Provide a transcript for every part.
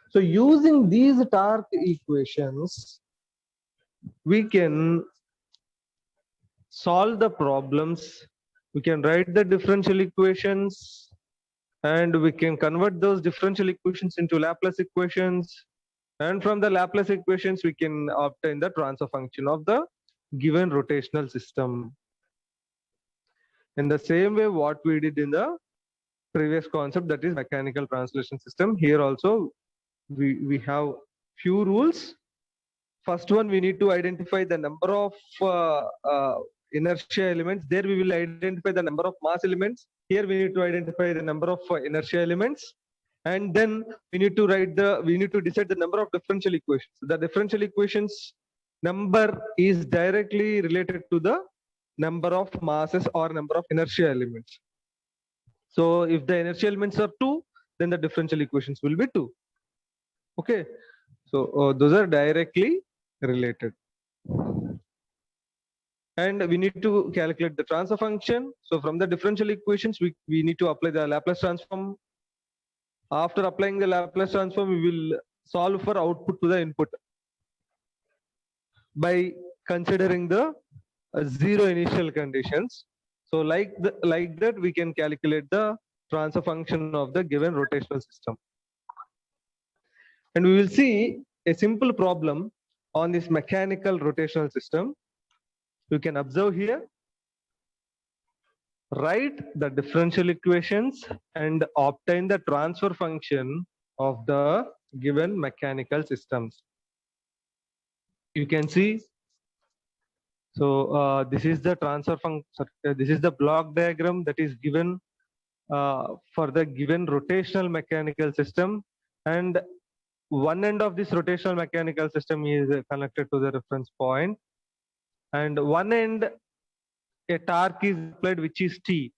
So using these torque equations, we can solve the problems. We can write the differential equations, and we can convert those differential equations into Laplace equations. And from the Laplace equations, we can obtain the transfer function of the given rotational system. In the same way what we did in the previous concept, that is mechanical translation system, here also we have few rules. First one, we need to identify the number of inertia elements. There we will identify the number of mass elements. Here we need to identify the number of inertia elements. And then we need to decide the number of differential equations. The differential equations number is directly related to the number of masses or number of inertia elements. So if the inertia elements are 2, then the differential equations will be 2. Okay, so those are directly related. And we need to calculate the transfer function. So from the differential equations, we need to apply the Laplace transform. After applying the Laplace transform, we will solve for output to the input by considering the zero initial conditions. So like that, we can calculate the transfer function of the given rotational system. And we will see a simple problem on this mechanical rotational system. You can observe here. Write the differential equations and obtain the transfer function of the given mechanical systems. You can see. So this is the transfer function. This is the block diagram that is given for the given rotational mechanical system, and one end of this rotational mechanical system is connected to the reference point, and one end a torque is applied, which is T.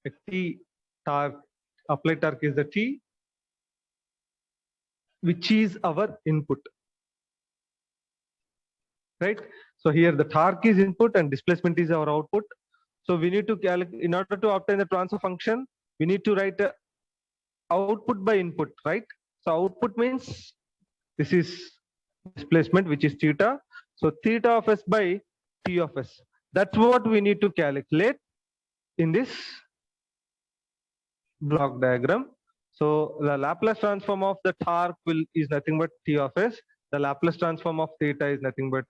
A T torque, applied torque is the T, which is our input. Right? So here the torque is input and displacement is our output. So we need to calculate, in order to obtain the transfer function, we need to write output by input, right? So output means this is displacement, which is theta. So theta of s by T of s. That's what we need to calculate in this block diagram. So the Laplace transform of the torque is nothing but T of s. The Laplace transform of theta is nothing but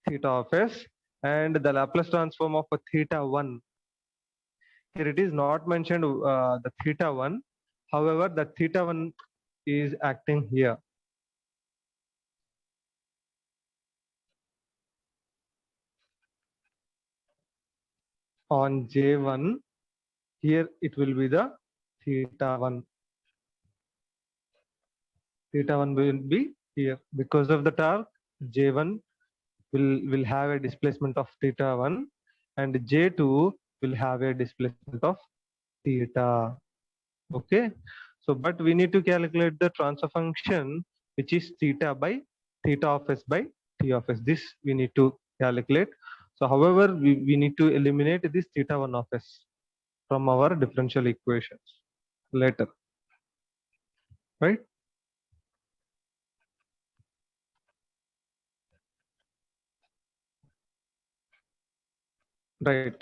theta of s, and the Laplace transform of a theta 1. Here it is not mentioned the theta 1. However, the theta 1 is acting here. On J1, here it will be the theta 1. Theta 1 will be here. Because of the torque, J1 will have a displacement of theta 1, and J2 will have a displacement of theta. Okay, so but we need to calculate the transfer function, which is theta by theta of s by T of s. This we need to calculate. So however, we need to eliminate this theta 1 of s from our differential equations later, right? Right.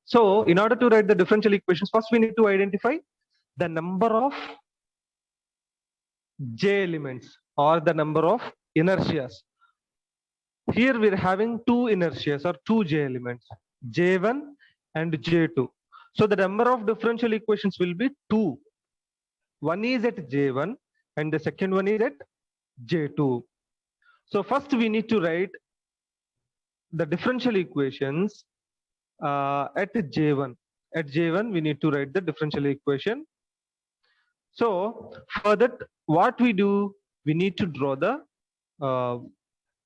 So in order to write the differential equations, first we need to identify the number of J elements or the number of inertias. Here we're having two inertias or two J elements, J1 and J2. So the number of differential equations will be 2. One is at J1 and the second one is at J2. So first we need to write the differential equations at J1. At J1 we need to write the differential equation. So for that, what we do, we need to draw the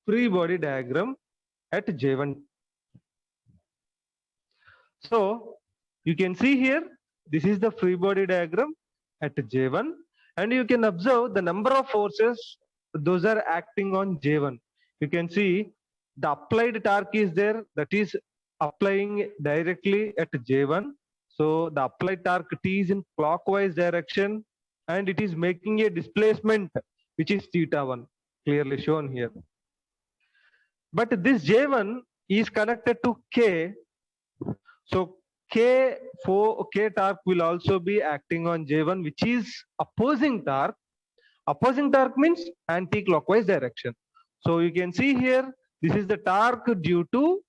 free body diagram at J1. So you can see here, this is the free body diagram at J1, and you can observe the number of forces, those are acting on J1. You can see the applied torque is there, that is applying directly at J1. So the applied torque T is in clockwise direction, and it is making a displacement which is theta1, clearly shown here. But this J1 is connected to K, so K torque will also be acting on J1, which is opposing torque. Opposing torque means anti-clockwise direction. So you can see here, this is the torque due to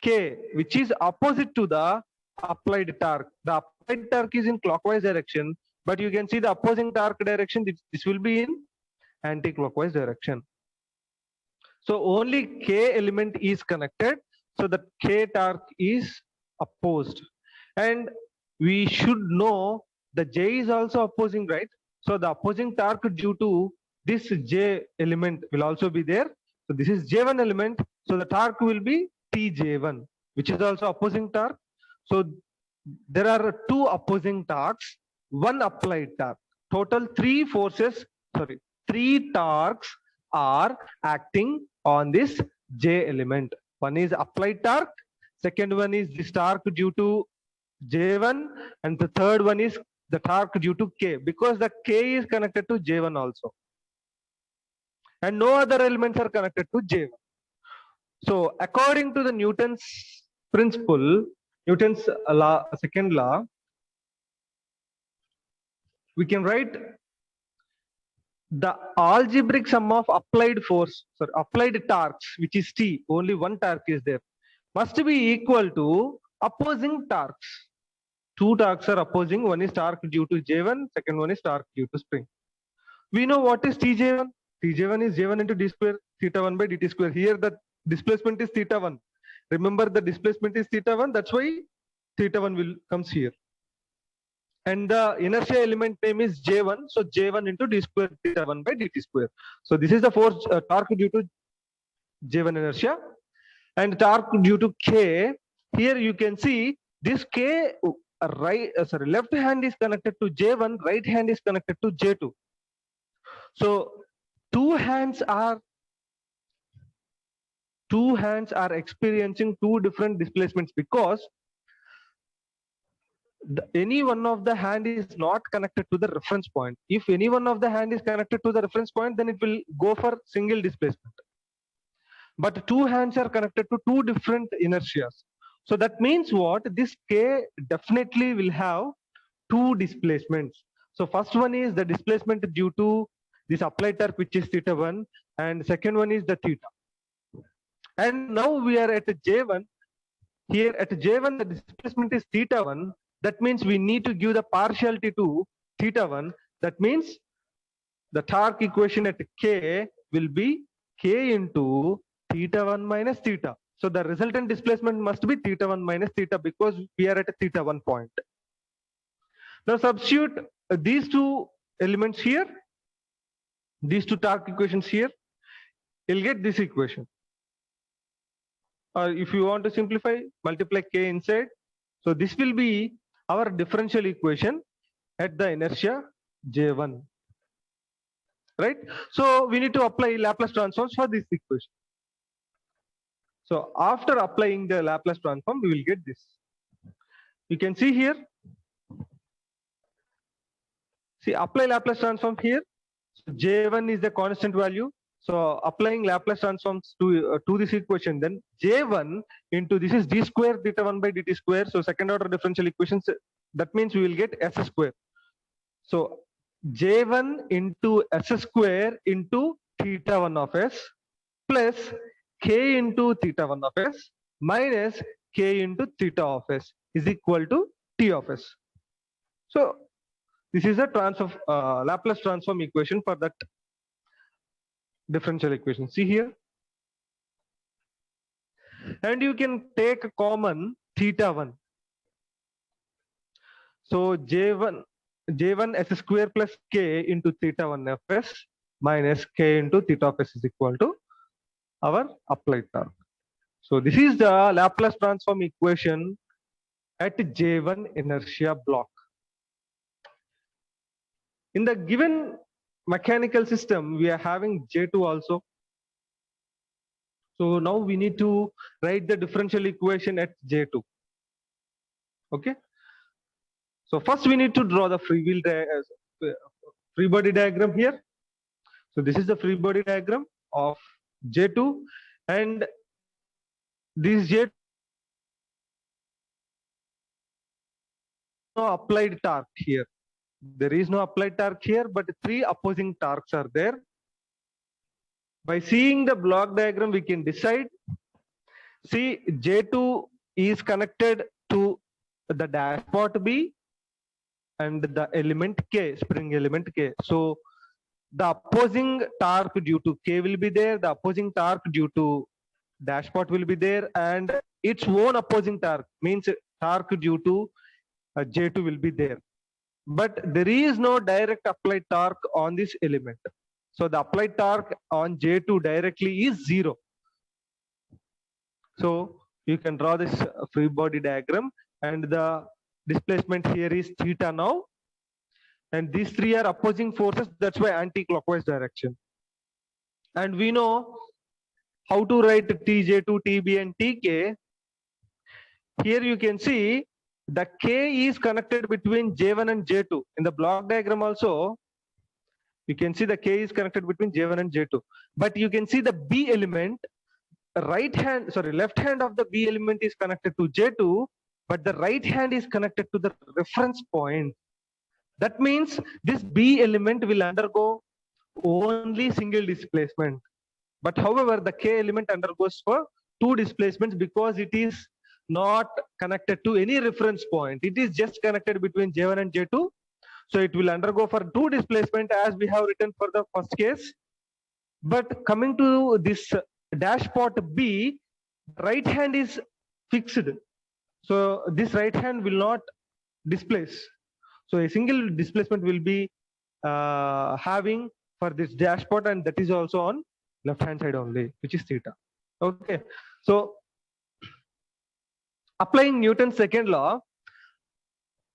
K, which is opposite to the applied torque. The applied torque is in clockwise direction, but you can see the opposing torque direction, this will be in anti-clockwise direction. So only K element is connected, so the K torque is opposed. And we should know the J is also opposing, right? So the opposing torque due to this J element will also be there. So this is J1 element, so the torque will be TJ1, which is also opposing torque. So there are two opposing torques, one applied torque. Total three torques are acting on this J element. One is applied torque, second one is this torque due to J1, and the third one is the torque due to K, because the K is connected to J1 also. And no other elements are connected to J1. So according to the Newton's principle, Newton's law, second law, we can write the algebraic sum of applied torques, which is T, only one torque is there, must be equal to opposing torques. Two torques are opposing, one is torque due to J1, second one is torque due to spring. We know what is TJ1. TJ1 is J1 into d square, theta1 by dt square. Here the displacement is theta1. Remember, the displacement is theta1, that's why theta1 will comes here. And the inertia element name is J1, so J1 into d square theta1 by dt square. So this is the force torque due to J1 inertia. And torque due to K, here you can see this K left hand is connected to J1, right hand is connected to J2. So two hands are experiencing two different displacements, because any one of the hand is not connected to the reference point. If any one of the hand is connected to the reference point, then it will go for single displacement. But two hands are connected to two different inertias. So that means what? This K definitely will have two displacements. So first one is the displacement due to this applied torque, which is theta1, and second one is the theta. And now we are at J1. Here at J1, the displacement is theta1. That means we need to give the partiality to theta1. That means the torque equation at K will be K into theta1 minus theta. So the resultant displacement must be theta1 minus theta, because we are at a theta1 point. Now substitute these two elements here, these two torque equations here, you'll get this equation. Or if you want to simplify, multiply K inside. So this will be our differential equation at the inertia J1. Right? So we need to apply Laplace transforms for this equation. So after applying the Laplace transform, we will get this. You can see here. See, apply Laplace transform here. So J1 is the constant value. So applying Laplace transforms to this equation, then J1 into this is d square theta1 by dt square. So second order differential equations, that means we will get s square. So J1 into s square into theta1 of s plus k into theta1 of s minus k into theta of s is equal to t of s. So this is a Laplace transform equation for that differential equation. See here. And you can take a common theta1. So J1 s square plus k into theta1 of s minus k into theta of s is equal to our applied torque. So this is the Laplace transform equation at J1 inertia block. In the given mechanical system, we are having J2 also. So now we need to write the differential equation at J2. Okay. So first we need to draw the free wheel free body diagram here. So this is the free body diagram of J2, and this J2 no applied torque here. There is no applied torque here, but three opposing torques are there. By seeing the block diagram, we can decide. See, J2 is connected to the dashpot B and the element K, spring element K. So the opposing torque due to K will be there, the opposing torque due to dashpot will be there, and its own opposing torque means torque due to J2 will be there. But there is no direct applied torque on this element. So the applied torque on J2 directly is 0. So you can draw this free body diagram, and the displacement here is theta now. And these three are opposing forces, that's why anti-clockwise direction. And we know how to write Tj2, Tb and Tk. Here you can see the K is connected between J1 and J2. In the block diagram also, you can see the K is connected between J1 and J2. But you can see the B element, left hand of the B element is connected to J2, but the right hand is connected to the reference point. That means this B element will undergo only single displacement. But however, the K element undergoes for two displacements because it is not connected to any reference point. It is just connected between J1 and J2. So it will undergo for two displacement as we have written for the first case. But coming to this dashpot B, right hand is fixed. So this right hand will not displace. So a single displacement will be having for this dashpot, and that is also on left hand side only, which is theta. Okay. So applying Newton's second law,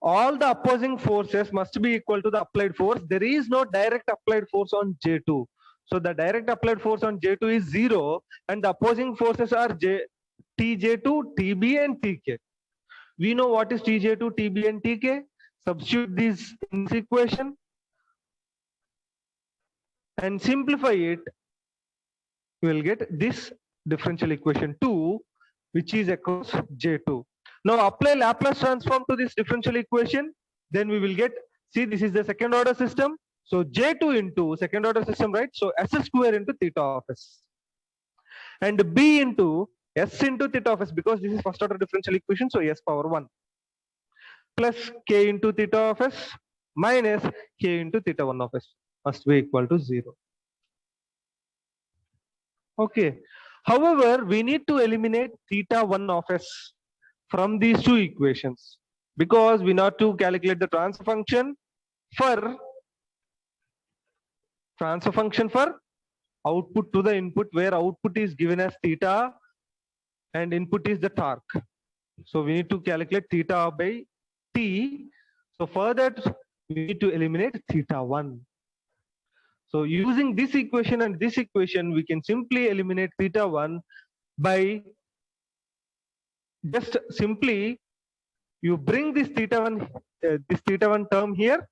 all the opposing forces must be equal to the applied force. There is no direct applied force on J2. So the direct applied force on J2 is 0, and the opposing forces are Tj2, Tb and Tk. We know what is Tj2, Tb and Tk. Substitute these in this equation and simplify it. You will get this differential equation 2, which is across J2. Now apply Laplace transform to this differential equation. Then we will get, see, this is the second order system. So J2 into second order system, right? So S square into theta of S. And B into S into theta of S, because this is first order differential equation. So S power 1 plus K into theta of S minus K into theta 1 of S must be equal to 0. Okay. However, we need to eliminate theta 1 of S from these two equations, because we need to calculate the transfer function for output to the input, where output is given as theta and input is the torque. So we need to calculate theta by T. So for that, we need to eliminate theta 1. So using this equation and this equation, we can simply eliminate theta 1 by just simply you bring this theta 1 term here,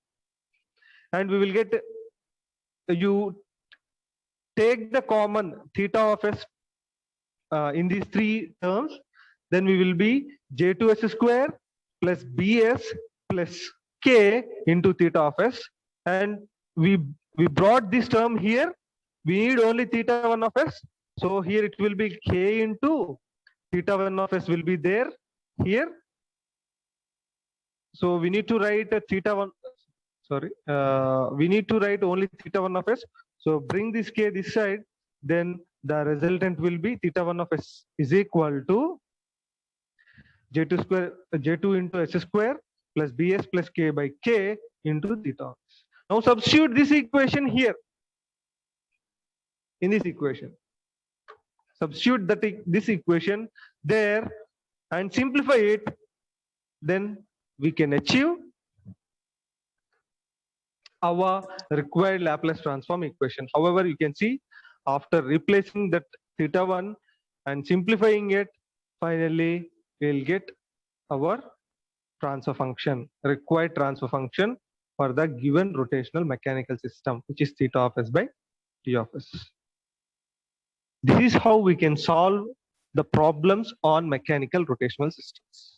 and we will get, you take the common theta of S in these three terms, then we will be J2S square plus BS plus K into theta of S, and we brought this term here. We need only theta 1 of S. So here it will be K into theta 1 of S will be there here. So we need to write a theta 1, we need to write only theta 1 of S. So bring this K this side, then the resultant will be theta 1 of S is equal to J2 into S square plus BS plus K by K into theta. Now substitute this equation here in this equation. Substitute this equation there and simplify it, then we can achieve our required Laplace transform equation. However, you can see after replacing that theta 1 and simplifying it, finally we'll get our transfer function, required transfer function for the given rotational mechanical system, which is theta of s by T of s. This is how we can solve the problems on mechanical rotational systems.